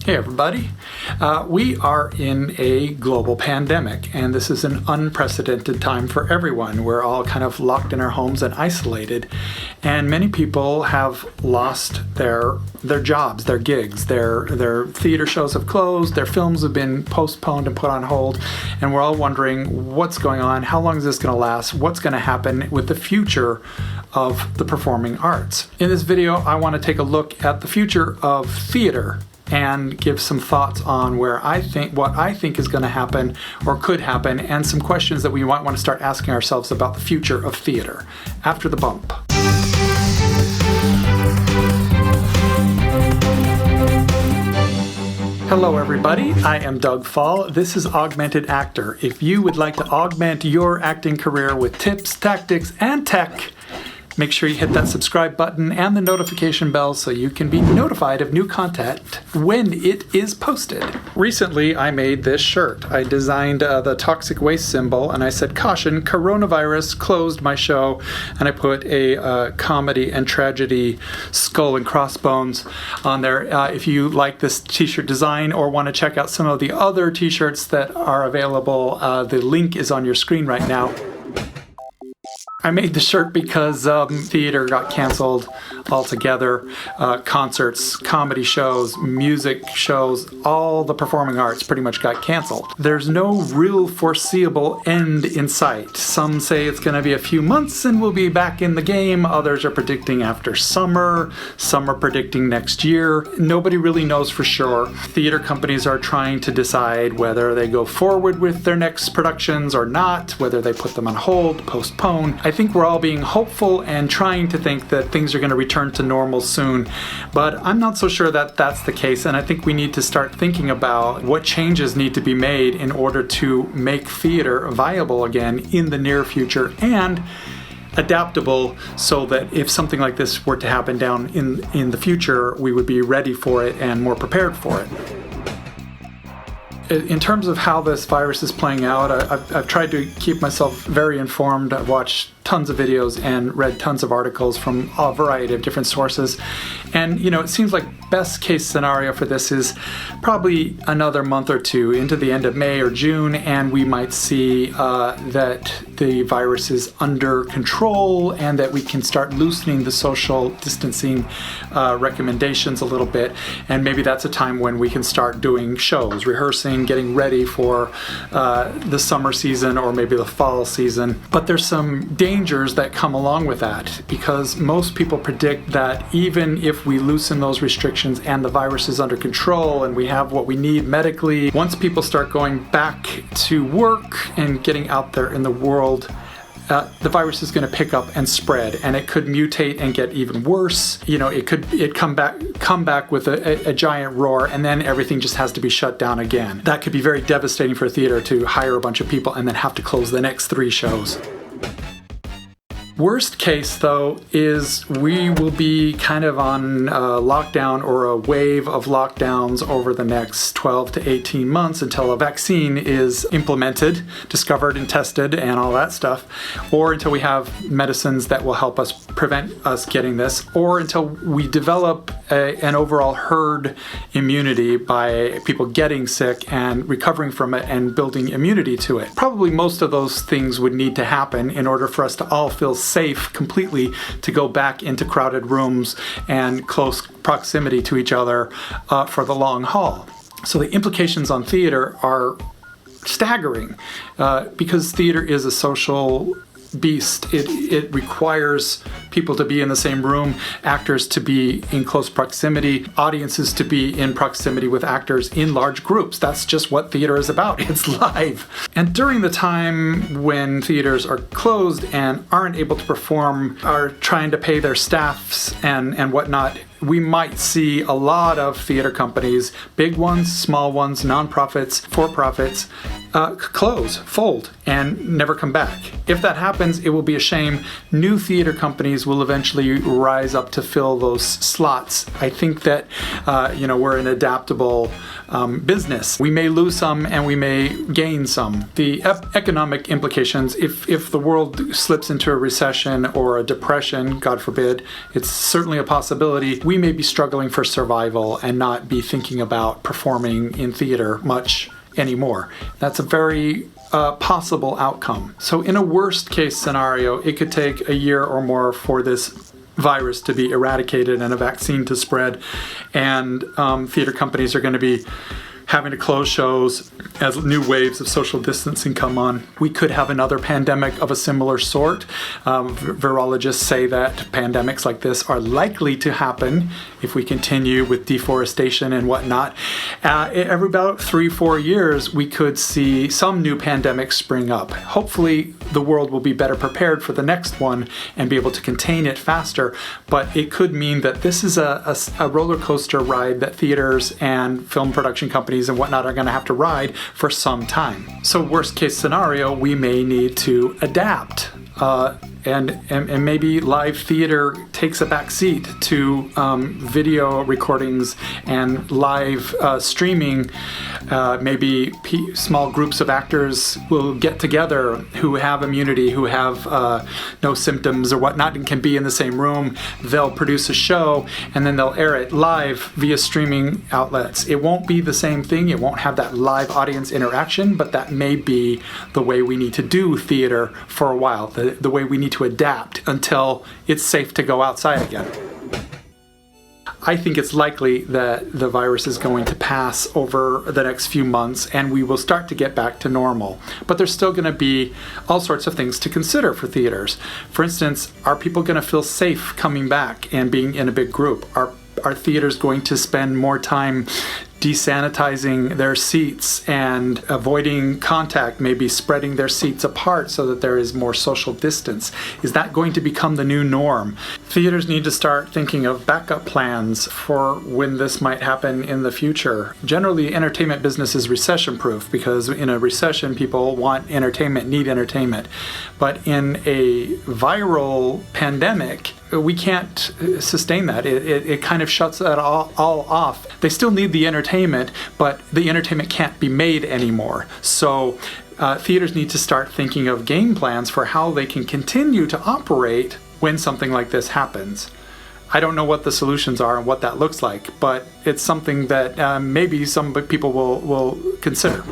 Hey everybody. We are in a global pandemic, and this is an unprecedented time for everyone. We're all kind of locked in our homes and isolated, and many people have lost their jobs, their gigs, their theater shows have closed, their films have been postponed and put on hold, and we're all wondering what's going on, how long is this going to last, what's going to happen with the future of the performing arts. In this video, I want to take a look at the future of theater and give some thoughts on what I think is going to happen or could happen, and some questions that we might want to start asking ourselves about the future of theater after the bump. Hello everybody, I am Doug Fall. This is Augmented Actor. If you would like to augment your acting career with tips, tactics, and tech, make sure you hit that subscribe button and the notification bell so you can be notified of new content when it is posted. Recently, I made this shirt. I designed the toxic waste symbol, and I said, "Caution, coronavirus closed my show," and I put a comedy and tragedy skull and crossbones on there. If you like this t-shirt design or want to check out some of the other t-shirts that are available, the link is on your screen right now. I made the shirt because theater got canceled altogether. Concerts, comedy shows, music shows, all the performing arts pretty much got canceled. There's no real foreseeable end in sight. Some say it's going to be a few months and we'll be back in the game. Others are predicting after summer. Some are predicting next year. Nobody really knows for sure. Theater companies are trying to decide whether they go forward with their next productions or not, whether they put them on hold, postpone. I think we're all being hopeful and trying to think that things are going to return to normal soon, but I'm not so sure that that's the case, and I think we need to start thinking about what changes need to be made in order to make theater viable again in the near future and adaptable, so that if something like this were to happen down in the future, we would be ready for it and more prepared for it. In terms of how this virus is playing out, I've tried to keep myself very informed. I've watched tons of videos and read tons of articles from a variety of different sources. And, it seems like best case scenario for this is probably another month or two into the end of May or June, and we might see that the virus is under control and that we can start loosening the social distancing recommendations a little bit. And maybe that's a time when we can start doing shows, rehearsing, getting ready for the summer season or maybe the fall season. But there's some dangers that come along with that, because most people predict that even if we loosen those restrictions and the virus is under control and we have what we need medically, once people start going back to work and getting out there in the world, the virus is going to pick up and spread, and it could mutate and get even worse. It could come back with a giant roar, and then everything just has to be shut down again. That could be very devastating for a theater, to hire a bunch of people and then have to close the next 3 shows. Worst case, though, is we will be kind of on lockdown or a wave of lockdowns over the next 12 to 18 months until a vaccine is implemented, discovered and tested and all that stuff, or until we have medicines that will help us prevent us getting this, or until we develop an overall herd immunity by people getting sick and recovering from it and building immunity to it. Probably most of those things would need to happen in order for us to all feel safe completely to go back into crowded rooms and close proximity to each other for the long haul. So the implications on theater are staggering because theater is a social beast. It requires people to be in the same room, actors to be in close proximity, audiences to be in proximity with actors in large groups. That's just what theater is about. It's live. And during the time when theaters are closed and aren't able to perform, are trying to pay their staffs and whatnot, we might see a lot of theater companies, big ones, small ones, nonprofits, for-profits, close, fold, and never come back. If that happens, it will be a shame. New theater companies will eventually rise up to fill those slots. I think that we're an adaptable business. We may lose some and we may gain some. The economic implications, if the world slips into a recession or a depression, God forbid, it's certainly a possibility. We may be struggling for survival and not be thinking about performing in theater much anymore. That's a very possible outcome. So in a worst case scenario, it could take a year or more for this virus to be eradicated and a vaccine to spread, and theater companies are going to be having to close shows as new waves of social distancing come on. We could have another pandemic of a similar sort. Virologists say that pandemics like this are likely to happen if we continue with deforestation and whatnot. Every about 3-4 years, we could see some new pandemic spring up. Hopefully, the world will be better prepared for the next one and be able to contain it faster. But it could mean that this is a roller coaster ride that theaters and film production companies and whatnot are going to have to ride for some time. So worst case scenario, we may need to adapt. And maybe live theater takes a back seat to video recordings and live streaming. Maybe small groups of actors will get together who have immunity, who have no symptoms or whatnot, and can be in the same room. They'll produce a show and then they'll air it live via streaming outlets. It won't be the same thing. It won't have that live audience interaction, but that may be the way we need to do theater for a while, the way we need to adapt until it's safe to go outside again. I think it's likely that the virus is going to pass over the next few months and we will start to get back to normal. But there's still going to be all sorts of things to consider for theaters. For instance, are people going to feel safe coming back and being in a big group? Are theaters going to spend more time desanitizing their seats and avoiding contact, maybe spreading their seats apart so that there is more social distance? Is that going to become the new norm? Theaters need to start thinking of backup plans for when this might happen in the future. Generally, the entertainment business is recession-proof because in a recession, people want entertainment, need entertainment. But in a viral pandemic, we can't sustain that. It kind of shuts that all off. They still need the entertainment, but the entertainment can't be made anymore. So theaters need to start thinking of game plans for how they can continue to operate when something like this happens. I don't know what the solutions are and what that looks like, but it's something that maybe some people will consider.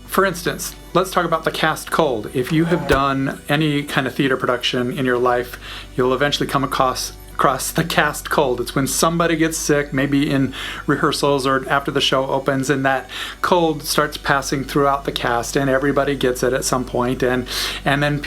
For instance, let's talk about the cast cold. If you have done any kind of theater production in your life, you'll eventually come across the cast cold. It's when somebody gets sick, maybe in rehearsals or after the show opens, and that cold starts passing throughout the cast and everybody gets it at some point. And then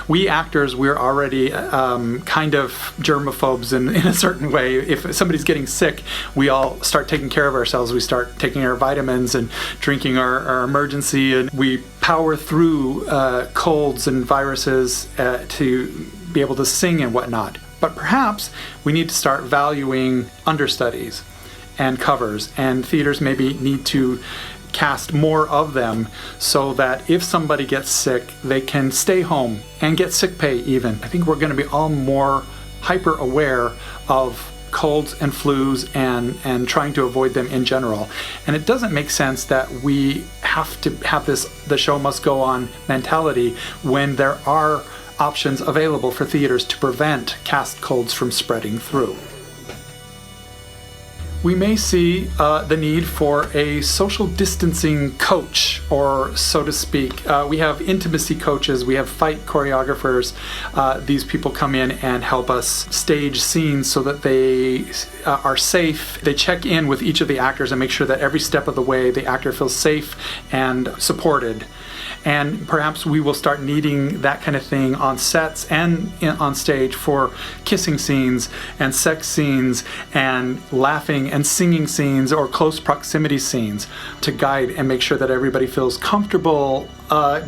we actors, we're already kind of germaphobes in a certain way. If somebody's getting sick, we all start taking care of ourselves. We start taking our vitamins and drinking our emergency, and we power through colds and viruses to be able to sing and whatnot. But perhaps we need to start valuing understudies and covers, and theaters maybe need to cast more of them so that if somebody gets sick, they can stay home and get sick pay even. I think we're going to be all more hyper aware of colds and flus and trying to avoid them in general. And it doesn't make sense that we have to have the show must go on mentality when there are options available for theaters to prevent cast colds from spreading through. We may see the need for a social distancing coach, or so to speak. We have intimacy coaches, we have fight choreographers. These people come in and help us stage scenes so that they are safe. They check in with each of the actors and make sure that every step of the way the actor feels safe and supported. And perhaps we will start needing that kind of thing on sets and on stage for kissing scenes and sex scenes and laughing and singing scenes or close proximity scenes to guide and make sure that everybody feels comfortable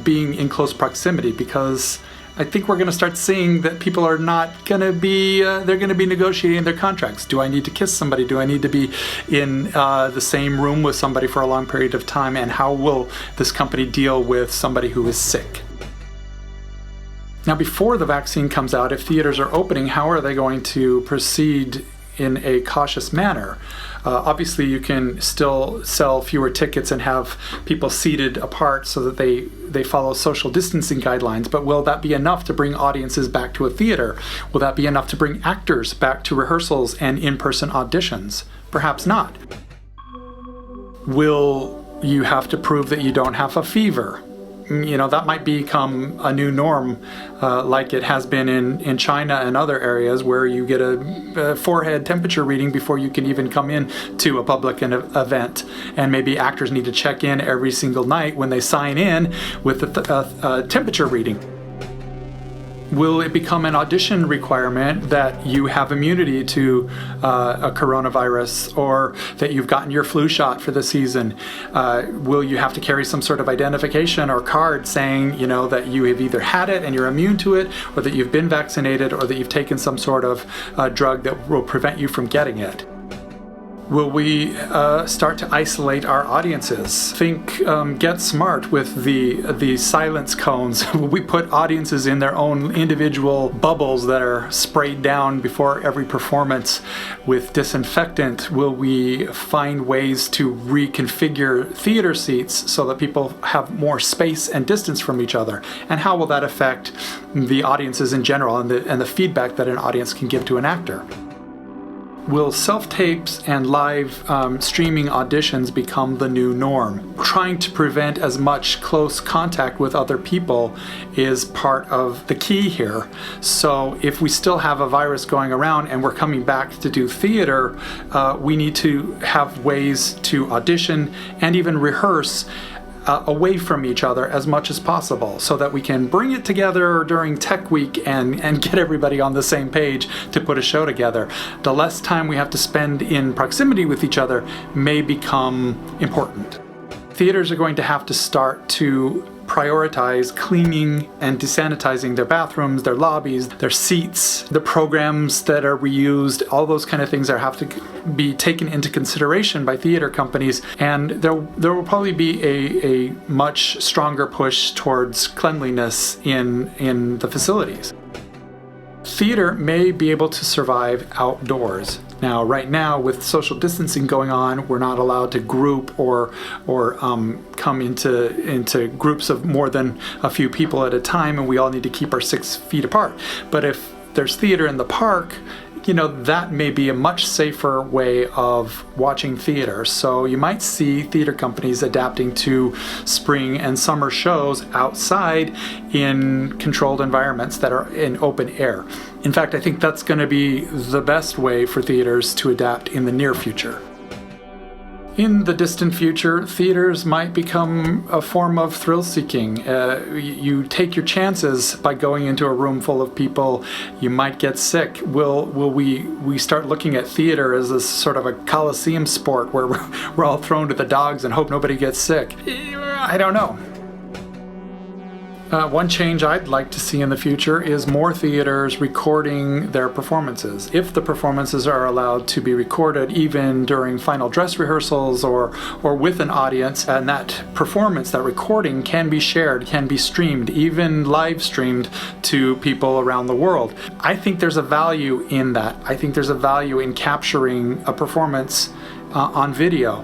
being in close proximity, because I think we're going to start seeing that people are not going to be, they're going to be negotiating their contracts. Do I need to kiss somebody? Do I need to be in the same room with somebody for a long period of time? And how will this company deal with somebody who is sick? Now, before the vaccine comes out, if theaters are opening, how are they going to proceed in a cautious manner? Obviously, you can still sell fewer tickets and have people seated apart so that they follow social distancing guidelines, but will that be enough to bring audiences back to a theater? Will that be enough to bring actors back to rehearsals and in-person auditions? Perhaps not. Will you have to prove that you don't have a fever? That might become a new norm, like it has been in China and other areas, where you get a forehead temperature reading before you can even come in to a public event. And maybe actors need to check in every single night when they sign in with a temperature reading. Will it become an audition requirement that you have immunity to a coronavirus, or that you've gotten your flu shot for the season? Will you have to carry some sort of identification or card saying, that you have either had it and you're immune to it, or that you've been vaccinated, or that you've taken some sort of drug that will prevent you from getting it? Will we start to isolate our audiences? Get smart with the silence cones. Will we put audiences in their own individual bubbles that are sprayed down before every performance with disinfectant? Will we find ways to reconfigure theater seats so that people have more space and distance from each other? And how will that affect the audiences in general and the feedback that an audience can give to an actor? Will self-tapes and live streaming auditions become the new norm? Trying to prevent as much close contact with other people is part of the key here. So if we still have a virus going around and we're coming back to do theater, we need to have ways to audition and even rehearse away from each other as much as possible, so that we can bring it together during Tech Week and get everybody on the same page to put a show together. The less time we have to spend in proximity with each other may become important. Theaters are going to have to start to prioritize cleaning and desanitizing their bathrooms, their lobbies, their seats, the programs that are reused. All those kind of things have to be taken into consideration by theater companies, and there will probably be a much stronger push towards cleanliness in the facilities. Theater may be able to survive outdoors. Now, right now, with social distancing going on, we're not allowed to group or come into groups of more than a few people at a time, and we all need to keep our 6 feet apart. But if there's theater in the park, that may be a much safer way of watching theater. So you might see theater companies adapting to spring and summer shows outside in controlled environments that are in open air. In fact, I think that's going to be the best way for theaters to adapt in the near future. In the distant future, theaters might become a form of thrill-seeking. You take your chances by going into a room full of people. You might get sick. Will we start looking at theater as a sort of a coliseum sport where we're all thrown to the dogs and hope nobody gets sick? I don't know. One change I'd like to see in the future is more theaters recording their performances. If the performances are allowed to be recorded even during final dress rehearsals or with an audience, and that performance, that recording, can be shared, can be streamed, even live streamed to people around the world. I think there's a value in that. I think there's a value in capturing a performance on video.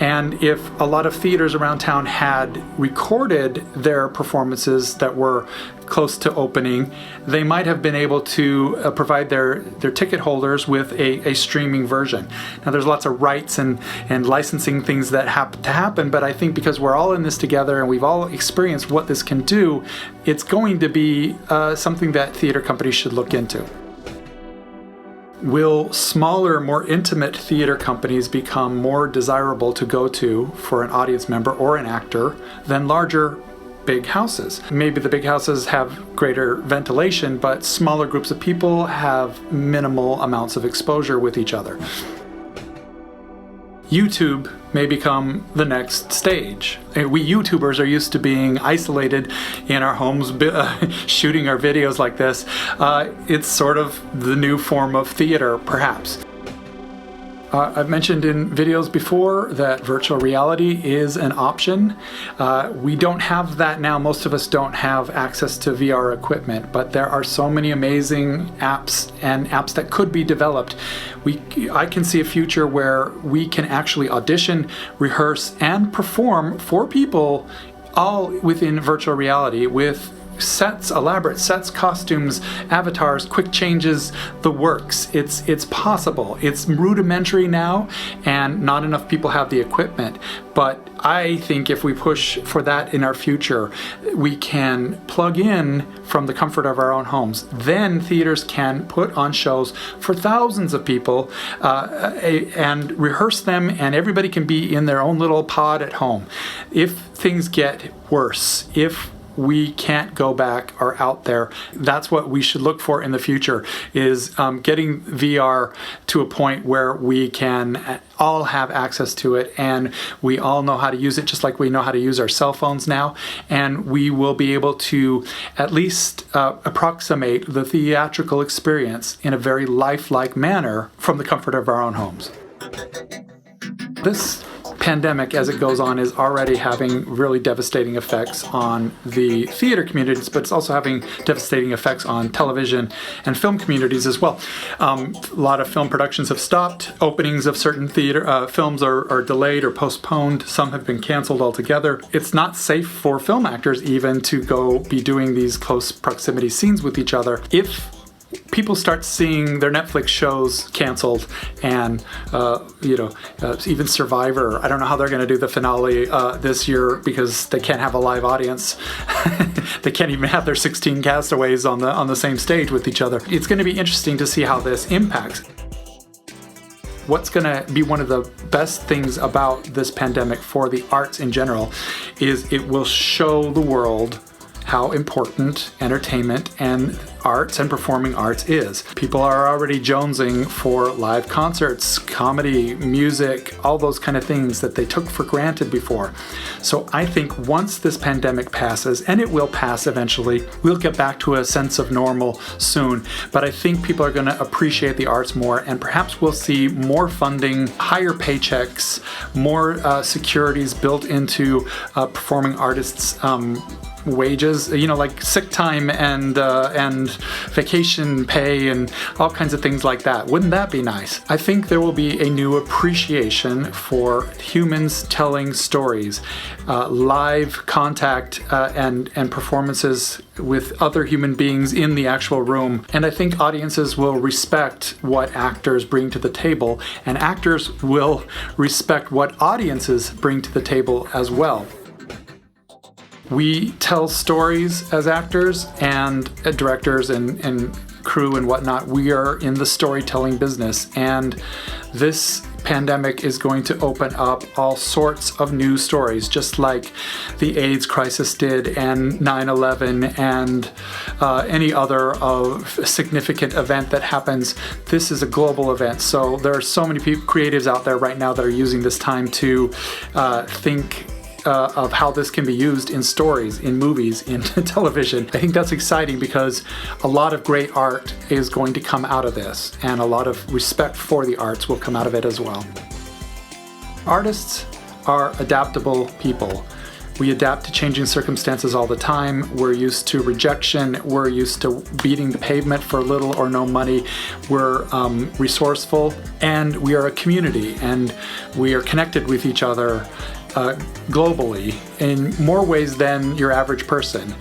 And if a lot of theaters around town had recorded their performances that were close to opening, they might have been able to provide their ticket holders with a streaming version. Now, there's lots of rights and licensing things that have to happen, but I think because we're all in this together and we've all experienced what this can do, it's going to be something that theater companies should look into. Will smaller, more intimate theater companies become more desirable to go to for an audience member or an actor than larger, big houses? Maybe the big houses have greater ventilation, but smaller groups of people have minimal amounts of exposure with each other. YouTube may become the next stage. We YouTubers are used to being isolated in our homes, shooting our videos like this. It's sort of the new form of theater, perhaps. I've mentioned in videos before that virtual reality is an option. We don't have that now. Most of us don't have access to VR equipment, but there are so many amazing apps and apps that could be developed. I can see a future where we can actually audition, rehearse, and perform for people all within virtual reality with sets, elaborate sets, costumes, avatars, quick changes, the works. It's possible. It's rudimentary now, and not enough people have the equipment. But I think if we push for that in our future, we can plug in from the comfort of our own homes. Then theaters can put on shows for thousands of people and rehearse them, and everybody can be in their own little pod at home. If things get worse, if we can't go back or out there, that's what we should look for in the future, is getting VR to a point where we can all have access to it, and we all know how to use it just like we know how to use our cell phones now, and we will be able to at least approximate the theatrical experience in a very lifelike manner from the comfort of our own homes. This pandemic, as it goes on, is already having really devastating effects on the theater communities, but it's also having devastating effects on television and film communities as well. A lot of film productions have stopped. Openings of certain theater films are delayed or postponed. Some have been canceled altogether. It's not safe for film actors even to go be doing these close proximity scenes with each other. If people start seeing their Netflix shows canceled, and even Survivor, I don't know how they're going to do the finale this year because they can't have a live audience. They can't even have their 16 castaways on the same stage with each other. It's going to be interesting to see how this impacts. What's going to be one of the best things about this pandemic for the arts in general is it will show the world how important entertainment and arts and performing arts is. People are already jonesing for live concerts, comedy, music, all those kind of things that they took for granted before. So I think once this pandemic passes, and it will pass eventually, we'll get back to a sense of normal soon. But I think people are going to appreciate the arts more, and perhaps we'll see more funding, higher paychecks, more securities built into performing artists' wages, like sick time and vacation pay and all kinds of things like that. Wouldn't that be nice? I think there will be a new appreciation for humans telling stories, live contact and performances with other human beings in the actual room. And I think audiences will respect what actors bring to the table, and actors will respect what audiences bring to the table as well. We tell stories as actors and directors and crew and whatnot. We are in the storytelling business, and this pandemic is going to open up all sorts of new stories, just like the AIDS crisis did, and 9/11, and any other significant event that happens. This is a global event, so there are so many creatives out there right now that are using this time to think of how this can be used in stories, in movies, in television. I think that's exciting because a lot of great art is going to come out of this, and a lot of respect for the arts will come out of it as well. Artists are adaptable people. We adapt to changing circumstances all the time. We're used to rejection. We're used to beating the pavement for little or no money. We're resourceful, and we are a community, and we are connected with each other globally in more ways than your average person.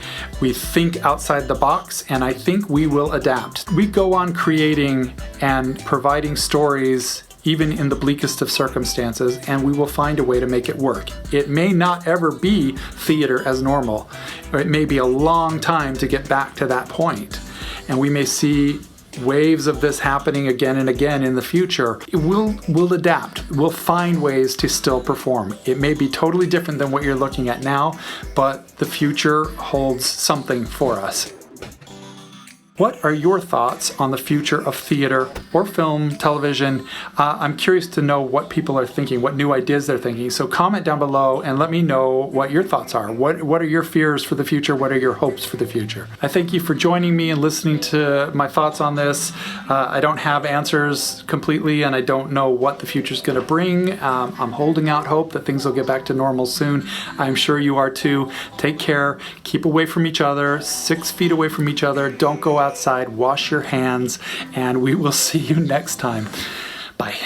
We think outside the box, and I think we will adapt. We go on creating and providing stories even in the bleakest of circumstances, and we will find a way to make it work. It may not ever be theater as normal, or it may be a long time to get back to that point, and we may see waves of this happening again and again in the future. We'll adapt. We'll find ways to still perform. It may be totally different than what you're looking at now, but the future holds something for us. What are your thoughts on the future of theater or film, television? I'm curious to know what people are thinking, what new ideas they're thinking. So comment down below and let me know what your thoughts are. What are your fears for the future? What are your hopes for the future? I thank you for joining me and listening to my thoughts on this. I don't have answers completely, and I don't know what the future is going to bring. I'm holding out hope that things will get back to normal soon. I'm sure you are too. Take care. Keep away from each other. 6 feet away from each other. Don't go outside, wash your hands, and we will see you next time. Bye.